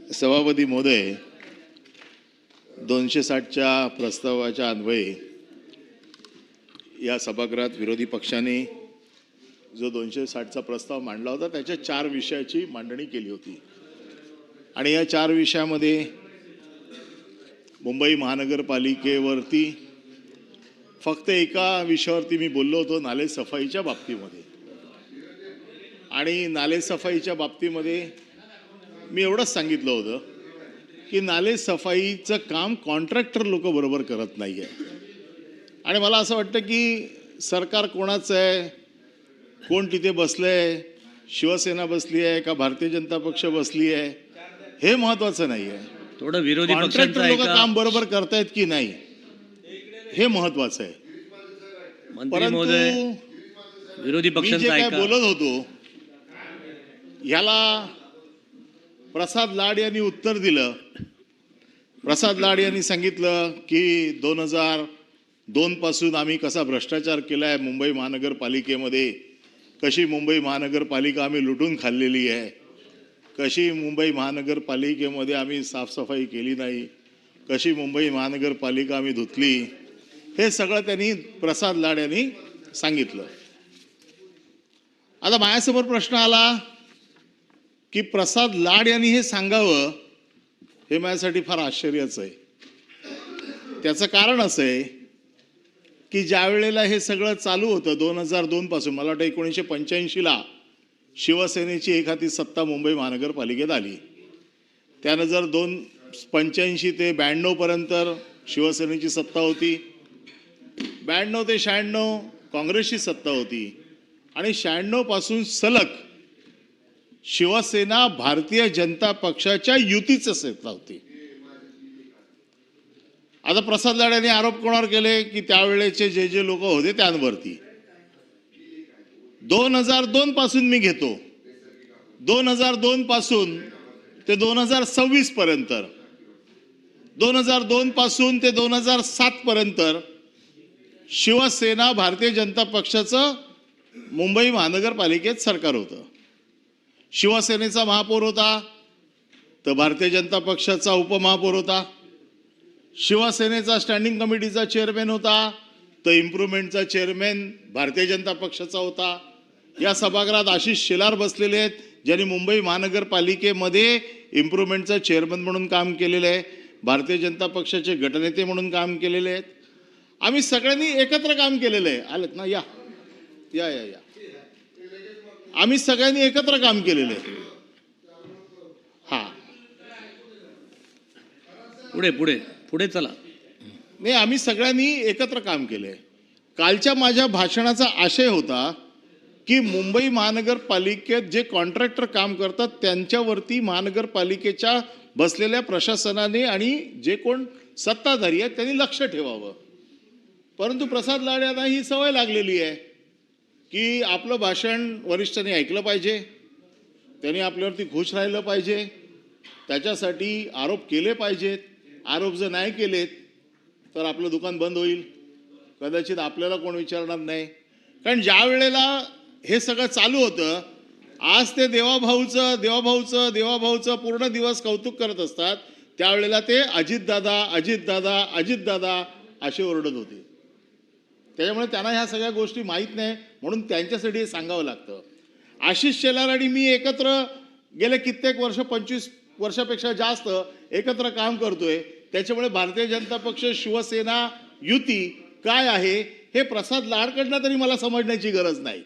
सभापती महोदय, 260च्या प्रस्तावाच्या अन्वये या सभागृहात विरोधी पक्षाने जो 260चा प्रस्ताव मांडला होता त्याच्या 4 विषयाची मांडणी केली होती आणि या 4 विषयामध्ये मुंबई महानगरपालिकेवरती फक्त एका विषयावरती मी बोललो होतो, नाले सफाईच्या बाबतीमध्ये. आणि नाले सफाईच्या बाबतीमध्ये मी एवढंच सांगितलं होतं की नाले सफाईचं काम कॉन्ट्रॅक्टर लोक बरोबर करत नाही आहे. आणि मला असं वाटतं की सरकार कोणाचं आहे, कोण तिथे बसलंय, शिवसेना बसली आहे का भारतीय जनता पक्ष बसली आहे, हे महत्त्वाचं नाही आहे. थोडं विरोधी कॉन्ट्रॅक्टर लोक काम बरोबर करतायत की नाही हे महत्त्वाचं आहे. परंतु विरोधी पक्षांचं मी जे काय बोलत होतो याला प्रसाद लाड यांनी उत्तर दिलं. प्रसाद लाड यांनी सांगितलं की 2002 पासून आम्ही कसा भ्रष्टाचार केलाय मुंबई महानगरपालिकेमध्ये, कशी मुंबई महानगरपालिका आम्ही लुटून खाल्लेली आहे, कशी मुंबई महानगरपालिकेमध्ये आम्ही साफसफाई केली नाही, कशी मुंबई महानगरपालिका आम्ही धुतली, हे सगळं त्यांनी प्रसाद लाड यांनी सांगितलं. आता माझ्यासमोर प्रश्न आला की प्रसाद लाड यांनी हे सांगावं हे माझ्यासाठी फार आश्चर्याचं आहे. त्याचं कारण असं आहे की ज्या वेळेला हे सगळं चालू होतं 2002 पासून, मला वाटतं 1985ला शिवसेनेची एक हाती सत्ता मुंबई महानगरपालिकेत आली. त्यानंतर 85 ते 92 पर्यंत शिवसेनेची सत्ता होती, 92 ते 96 काँग्रेसची सत्ता होती आणि 96 पासून सलग शिवसेना भारतीय जनता पक्षाच्या युतीचं सत्ता होती. आता प्रसाद लाड यांनी आरोप कोणावर केले की त्यावेळेचे जे लोक होते त्यांवरती. 2002 पासून मी घेतो, 2002 पासून ते 2026 पर्यंत, 2002 पासून ते 2007 पर्यंत शिवसेना भारतीय जनता पक्षाचं मुंबई महानगरपालिकेत सरकार होतं. शिवसेनेचा महापौर होता तर भारतीय जनता पक्षाचा उपमहापौर होता. शिवसेनेचा स्टँडिंग कमिटीचा चेअरमॅन होता तर इम्प्रूव्हमेंटचा चेअरमॅन भारतीय जनता पक्षाचा होता. या सभागृहात आशिष शेलार बसलेले आहेत ज्यांनी मुंबई महानगरपालिकेमध्ये इम्प्रूव्हमेंटचा चेअरमॅन म्हणून काम केलेलं आहे, भारतीय जनता पक्षाचे गटनेते म्हणून काम केलेले आहेत. आम्ही सगळ्यांनी एकत्र काम केलेलं आहे. आलेत ना, या या या या आम्ही सगळ्यांनी एकत्र काम केलेलं आहे. हा पुढे पुढे पुढे चला. नाही, आम्ही सगळ्यांनी एकत्र काम केलंय. कालच्या माझ्या भाषणाचा आशय होता की मुंबई महानगरपालिकेत जे कॉन्ट्रॅक्टर काम करतात त्यांच्यावरती महानगरपालिकेच्या बसलेल्या प्रशासनाने आणि जे कोण सत्ताधारी आहेत त्यांनी लक्ष ठेवावं. परंतु प्रसाद लाड यांना ही सवय लागलेली आहे की आपलं भाषण वरिष्ठांनी ऐकलं पाहिजे, त्यांनी आपल्यावरती खुश राहिलं पाहिजे, त्याच्यासाठी आरोप केले पाहिजेत. आरोप जर नाही केलेत तर आपलं दुकान बंद होईल, कदाचित आपल्याला कोण विचारणार नाही. कारण ज्या वेळेला हे सगळं चालू होतं, आज ते देवाभाऊचं पूर्ण दिवस कौतुक करत असतात, त्यावेळेला ते अजितदादा अजितदादा अजितदादा असे ओरडत होते. त्याच्यामुळे त्यांना ह्या सगळ्या गोष्टी माहीत नाही, म्हणून त्यांच्यासाठी हे सांगावं लागतं. आशिष शेलार आणि मी एकत्र गेले कित्येक वर्ष, 25 वर्षापेक्षा जास्त एकत्र काम करतोय. त्याच्यामुळे भारतीय जनता पक्ष शिवसेना युती काय आहे हे प्रसाद लाडकडनं तरी मला समजण्याची गरज नाही.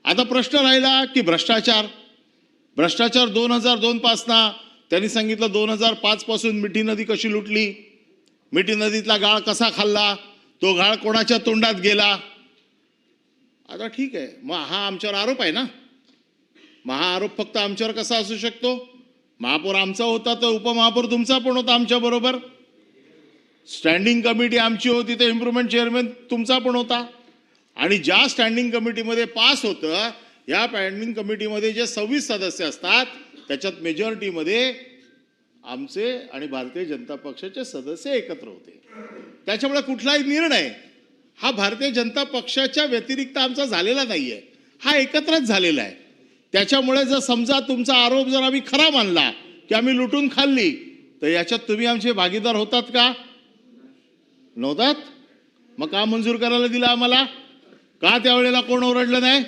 आता प्रश्न राहिला की भ्रष्टाचार 2002 पासनं त्यांनी सांगितलं 2005 पासून मिठी नदी कशी लुटली, मिठी नदीतला गाळ कसा खाल्ला, तो गाळ कोणाच्या तोंडात गेला. आता ठीक आहे, मग हा आमच्यावर आरोप आहे ना, मग हा आरोप फक्त आमच्यावर कसा असू शकतो? महापौर आमचा होता तर उपमहापौर तुमचा पण होता आमच्या बरोबर, स्टँडिंग कमिटी आमची होती तर इम्प्रूव्हमेंट चेअरमॅन तुमचा पण होता. आणि ज्या स्टँडिंग कमिटीमध्ये पास होतं, या स्टँडिंग कमिटीमध्ये जे 26 सदस्य असतात त्याच्यात मेजॉरिटीमध्ये आमचे आणि भारतीय जनता पक्षाचे सदस्य एकत्र होते. त्याच्यामुळे कुठलाही निर्णय हा भारतीय जनता पक्षाच्या व्यतिरिक्त आमचा झालेला नाहीये, हा एकत्रच झालेला आहे. त्याच्यामुळे जर समजा तुमचा आरोप जर आम्ही खरा मानला की आम्ही लुटून खाल्ली, तर याच्यात तुम्ही आमचे भागीदार होतात का? नव्हतात? मग का मंजूर करायला दिला आम्हाला? का त्यावेळेला कोण ओरडलं नाही?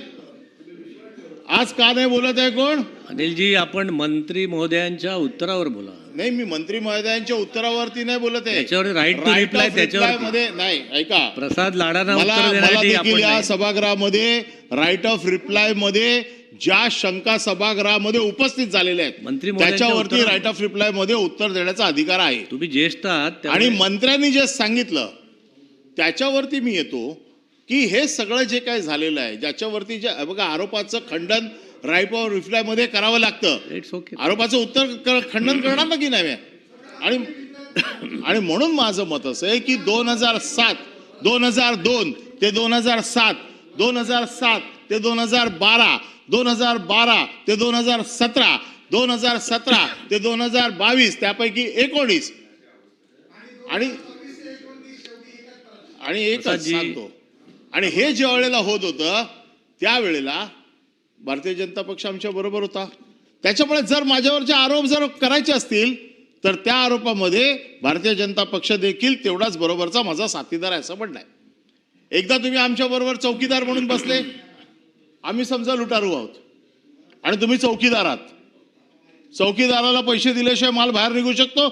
आज का नाही बोलत आहे कोण? अनिलजी, आपण मंत्री महोदयांच्या उत्तरावर बोला. नाही, मी मंत्री महोदयांच्या उत्तरावरती नाही बोलत आहे. त्याच्यावर right to Right reply of त्याच्यावर reply मध्ये नाही. ऐका, प्रसाद लाडांना मला उत्तर मला देण्यासाठी देखील आपण या नाही. सभागृहामध्ये राईट ऑफ रिप्लाय मध्ये ज्या शंका सभागृहामध्ये उपस्थित झालेल्या आहेत मंत्री महोदयांच्या त्याच्यावरती उत्तरावर- राईट ऑफ रिप्लाय मध्ये उत्तर देण्याचा अधिकार आहे. तुम्ही ज्येष्ठ आहात आणि त्यामुळे- मंत्र्यांनी जे सांगितलं त्याच्यावरती मी येतो की हे सगळं जे काही झालेलं आहे, ज्याच्यावरती जे बघा आरोपाचं खंडन राईट ऑफ रिप्लाय मध्ये करावं लागतं. It's okay. आरोपाचं उत्तर खंडन करणार ना की नाही मी? आणि म्हणून माझं मत असं आहे की 2007, 2002 ते 2007, 2007 ते 2012, 2012 ते 2017, 2017 ते 2022 त्यापैकी 19 आणि एकच प्रसादजी. सांगतो. आणि हे ज्या वेळेला होत होतं त्यावेळेला भारतीय जनता पक्ष आमच्या बरोबर होता. त्याच्यामुळे जर माझ्यावरचे आरोप जर करायचे असतील तर त्या आरोपामध्ये भारतीय जनता पक्ष देखील तेवढाच बरोबरचा माझा साथीदार आहे असं म्हणणं आहे. एकदा तुम्ही आमच्या बरोबर चौकीदार म्हणून बसले, आम्ही समजा लुटारू आहोत आणि तुम्ही चौकीदार आहात. चौकीदाराला पैसे दिल्याशिवाय माल बाहेर निघू शकतो?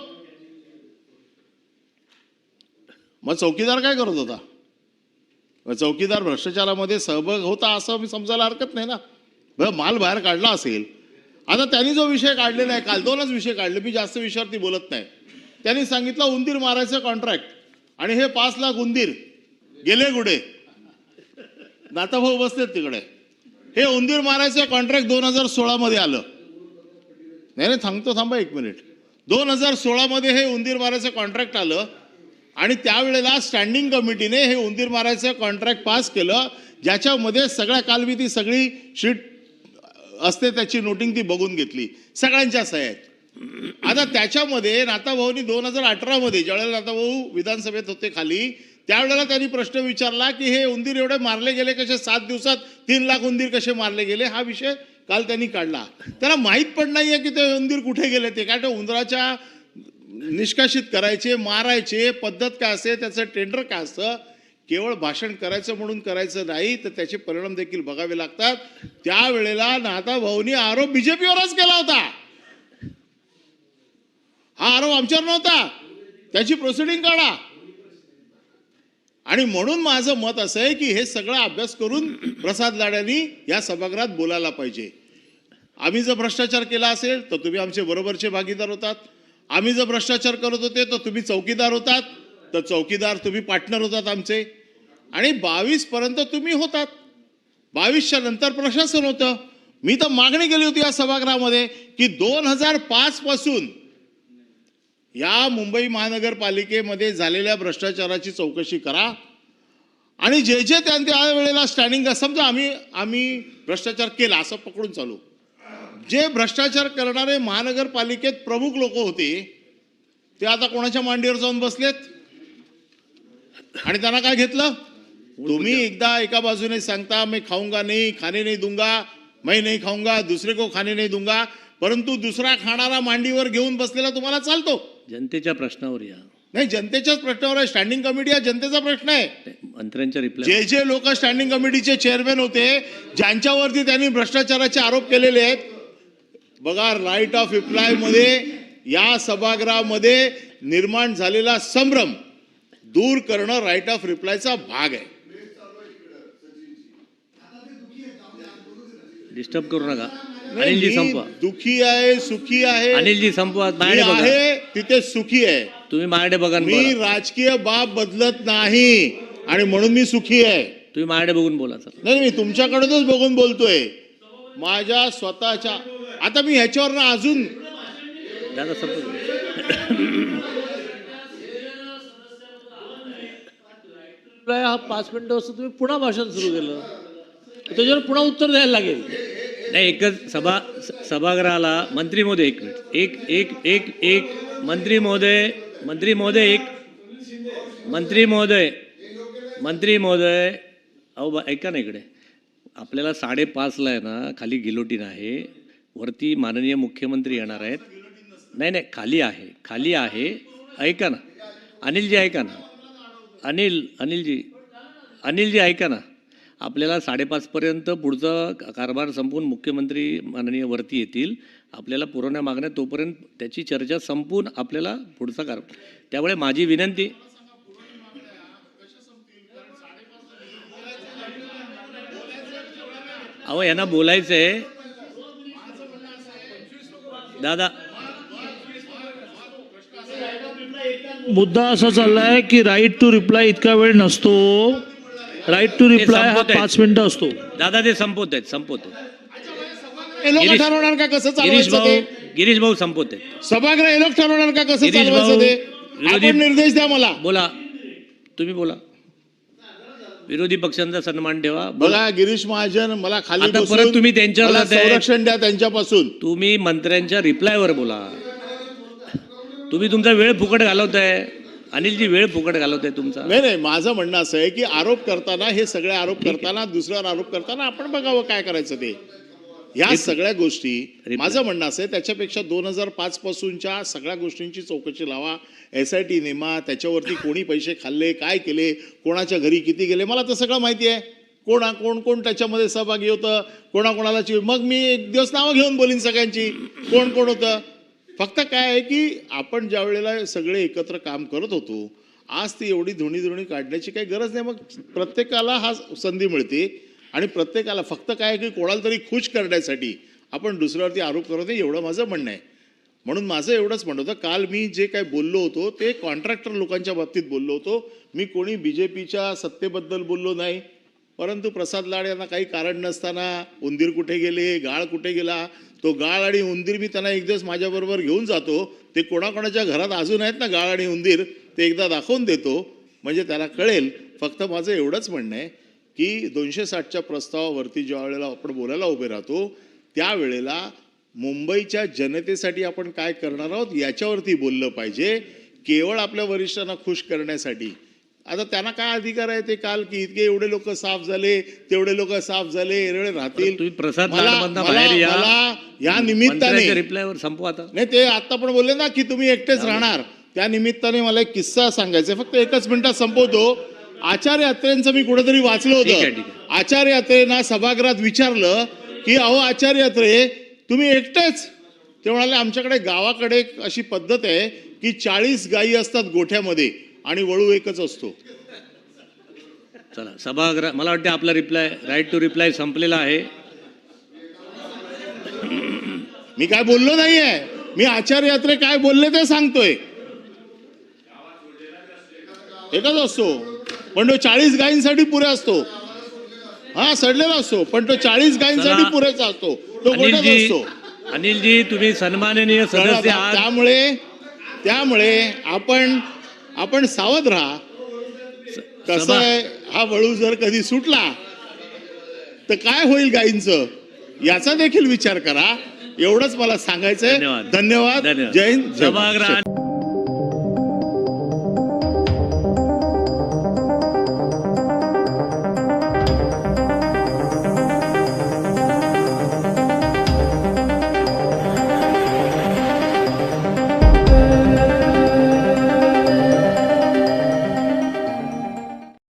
मग चौकीदार काय करत होता? मग चौकीदार भ्रष्टाचारामध्ये सहभाग होता असं मी समजायला हरकत नाही ना. बरं, माल बाहेर काढला असेल. आता त्यांनी जो विषय काढलेला आहे, काल 2च विषय काढले, मी जास्त विषयावरती बोलत नाही. त्यांनी सांगितलं उंदीर मारायचं कॉन्ट्रॅक्ट आणि हे 5 लाख उंदीर गेले कुठे? नाताभाऊ बसलेत तिकडे. हे उंदीर मारायचं कॉन्ट्रॅक्ट 2016 मध्ये आलं. नाही थांबा 1 मिनिट. 2016 मध्ये हे उंदीर मारायचं कॉन्ट्रॅक्ट आलं आणि त्यावेळेला स्टँडिंग कमिटीने हे उंदीर मारायचं कॉन्ट्रॅक्ट पास केलं, ज्याच्यामध्ये सगळ्या कालविधी सगळी शीट असते त्याची नोटिंग ती बघून घेतली, सगळ्यांच्या सह्या आहेत. आता त्याच्यामध्ये नाताभाऊनी 2018 मध्ये ज्यावेळेला नाताभाऊ विधानसभेत होते खाली, त्यावेळेला त्यांनी प्रश्न विचारला की हे उंदीर एवढे मारले गेले कसे? 7 दिवसात 3 लाख उंदीर कसे मारले गेले? हा विषय काल त्यांनी काढला. त्याला माहीत पण नाहीये की ते उंदीर कुठे गेले ते. काय उंदराच्या निष्कासित करायचे, मारायचे पद्धत काय असते, त्याचं टेंडर काय असतं. केवळ भाषण करायचं म्हणून करायचं नाही, तर त्याचे परिणाम देखील बघावे लागतात. त्यावेळेला नाताभाऊनी आरोप बीजेपीवरच केला होता. हा आरोप आमच्यावर नव्हता. त्याची प्रोसिडिंग काढा. आणि म्हणून माझं मत असं आहे की हे सगळं अभ्यास करून प्रसाद लाडांनी या सभागृहात बोलायला पाहिजे. आम्ही जर भ्रष्टाचार केला असेल तर तुम्ही आमचे बरोबरचे भागीदार होतात. आम्ही जर भ्रष्टाचार करत होते तर तुम्ही चौकीदार होतात, तर चौकीदार तुम्ही पार्टनर होतात आमचे. आणि 22 पर्यंत तुम्ही होतात. 22च्या नंतर प्रशासन होतं. मी तर मागणी केली होती या सभागृहामध्ये की 2005 पासून या मुंबई महानगरपालिकेमध्ये झालेल्या भ्रष्टाचाराची चौकशी करा आणि जे त्या वेळेला स्टँडिंग समजा आम्ही भ्रष्टाचार केला असं पकडून चालू. जे भ्रष्टाचार करणारे महानगरपालिकेत प्रमुख लोक होते ते आता कोणाच्या मांडीवर जाऊन बसलेत आणि त्यांना काय घेतलं? तुम्ही एकदा एका बाजूने सांगता मैं खाऊंगा नहीं, खाने नहीं दूंगा, मैं नहीं खाऊंगा, दूसरे को खाने नहीं दूंगा, परंतु दुसरा खाणारा मांडीवर घेऊन बसलेला तुम्हाला चालतो. जनतेच्या प्रश्नावर या. नाही, जनतेच्याच प्रश्नावर आहे. स्टँडिंग कमिटी हा जनतेचा प्रश्न आहे. मंत्र्यांच्या रिप्लाय जे लोक स्टँडिंग कमिटीचे चेअरमॅन होते, ज्यांच्यावरती त्यांनी भ्रष्टाचाराचे आरोप केलेले आहेत, बघा राईट ऑफ रिप्लाय मध्ये या सभागृहामध्ये निर्माण झालेला संभ्रम दूर करणं राईट ऑफ रिप्लायचा भाग आहे. डिस्टर्ब करू नका. अनिलजी संपवा. दुखी आहे, सुखी आहे. अनिलजी संपवा. मी माझ्याकडे बघा. आहे तिथे सुखी आहे. तुम्ही माझ्याकडे बघा. मी राजकीय बाब बदलत नाही आणि म्हणून मी सुखी आहे. तुम्ही माझ्याकडे बघून बोला. चला. नाही, मी तुमच्याकडूनच बघून बोलतोय. माझ्या स्वतःच्या आता मी ह्याच्यावर ना अजून दादा संपवा. हा 5 मिनिटं असं तुम्ही पुन्हा भाषण सुरू केलं, त्याच्यावर पुन्हा उत्तर द्यायला लागेल. नाही, एकच सभागृहाला मंत्री महोदय 1 मिनिट. एक मंत्री महोदय अहो ऐका ना इकडे. आपल्याला 5:30ला आहे ना खाली गिलोटीन आहे, वरती माननीय मुख्यमंत्री येणार आहेत. नाही नाही, खाली आहे. ऐका ना अनिलजी, ऐका ना अनिलजी ऐका ना. आपल्याला 5:30पर्यंत पुढचा कारभार संपून मुख्यमंत्री माननीय वरती येतील. आपल्याला पुरवण्या मागण्या तोपर्यंत त्याची चर्चा संपून आपल्याला पुढचा कारभार. त्यामुळे माझी विनंती, अहो यांना बोलायचं आहे दादा. मुद्दा असा चाललाय की राईट टू रिप्लाय इतका वेळ नसतो. राईट टू रिप्लाय हा संपवत आहेत. 5 मिनिटं असतो. दादा ते संपवत आहेत. हे लोक ठरवणार का कसं चालवायचं ते? गिरीश भाऊ संपवत आहेत. सभागृह हे लोक ठरवणार का कसं गिरीश चालवायचं भाऊ, ते? विरोधी- आपण निर्देश द्या मला. बोला, तुम्ही बोला. विरोधी पक्षांचा सन्मान ठेवा. बघा गिरीश महाजन, मला खाली आता बसून परत तुम्ही त्यांच्यावर मला जाताय. संरक्षण द्या त्यांच्यापासून. तुम्ही मंत्र्यांच्या रिप्लायवर बोला. तुम्ही तुमचा वेळ फुकट घालवताय. अनिलजी वेळ फुकट घालवताय तुमचा. नाही, माझं म्हणणं असं आहे की आरोप करताना, हे सगळे आरोप करताना, दुसऱ्यावर आरोप करताना आपण बघावं काय करायचं ते. ह्या सगळ्या गोष्टी, माझं म्हणणं असं आहे त्याच्यापेक्षा 2005 पासूनच्या सगळ्या गोष्टींची चौकशी लावा. SIT नेमा, त्याच्यावरती कोणी पैसे खाल्ले, काय केले, कोणाच्या घरी किती गेले, मला तर सगळं माहिती आहे. कोण त्याच्यामध्ये सहभागी होतं, कोणाकोणाला मग मी एक दिवस नावं घेऊन बोलीन सगळ्यांची, कोण होतं. फक्त काय आहे की आपण ज्या वेळेला सगळे एकत्र काम करत होतो, आज ती एवढी धुणी काढण्याची काही गरज नाही. मग प्रत्येकाला हा संधी मिळते आणि प्रत्येकाला फक्त काय आहे की कोणाला तरी खुश करण्यासाठी आपण दुसऱ्यावरती आरोप करत नाही, एवढं माझं म्हणणं आहे. म्हणून माझं एवढंच म्हणणं होतं, काल मी जे काय बोललो होतो ते कॉन्ट्रॅक्टर लोकांच्या बाबतीत बोललो होतो. मी कोणी BJPच्या सत्तेबद्दल बोललो नाही. परंतु प्रसाद लाड यांना काही कारण नसताना उंदीर कुठे गेले, गाळ कुठे गेला, तो गाळ आणि उंदीर मी त्यांना एक दिवस माझ्याबरोबर घेऊन जातो. ते कोणाकोणाच्या घरात अजून आहेत ना गाळ आणि उंदीर, ते एकदा दाखवून देतो म्हणजे त्याला कळेल. फक्त माझं एवढंच म्हणणं आहे की 260च्या प्रस्तावावरती ज्या वेळेला आपण बोलायला उभे राहतो त्यावेळेला मुंबईच्या जनतेसाठी आपण काय करणार आहोत याच्यावरती बोललं पाहिजे, केवळ आपल्या वरिष्ठांना खुश करण्यासाठी. आता त्यांना काय अधिकार आहे ते काल की इतके एवढे लोक साफ झाले, तेवढे लोक साफ झाले, एवढे राहतील. तुम्ही प्रसाद लाडमधनं बाहेर या. मला या निमित्ताने रिप्लायवर संपवा आता. नाही, ते आता पण बोलले ना की तुम्ही एकटेच राहणार, त्या निमित्ताने मला एक किस्सा सांगायचा आहे. फक्त 1 मिनिटात संपवतो. आचार्य अत्रेंचं मी कुठेतरी वाचलं ठीक होतं. आहे. आचार्य अत्रेंना सभागृहात विचारलं की अहो आचार्य अत्रे तुम्ही एकटेच? ते म्हणाले आमच्याकडे गावाकडे अशी पद्धत आहे की 40 गायी असतात गोठ्यामध्ये आणि वळू एकच असतो. चला सभागृह, मला वाटतं आपला रिप्लाय, राईट टू रिप्लाय संपलेला आहे. मी काय बोललो नाहीये, मी आचार्य अत्रे काय बोलले ते सांगतोय. एकच असतो पण तो 40 गायींसाठी पुरे असतो. हा सडलेला असतो पण तो 40 गायींसाठी पुरेसा असतो. तो गोठ्यात असतो. अनिलजी तुम्ही सन्माननीय सदस्य आहात. त्यामुळे आपण सावध राहा. कसं आहे, हा वळू जर कधी सुटला तर काय होईल गायींचं याचा देखील विचार करा. एवढंच मला सांगायचंय. धन्यवाद. धन्यवाद. जय हिंद. सभागृह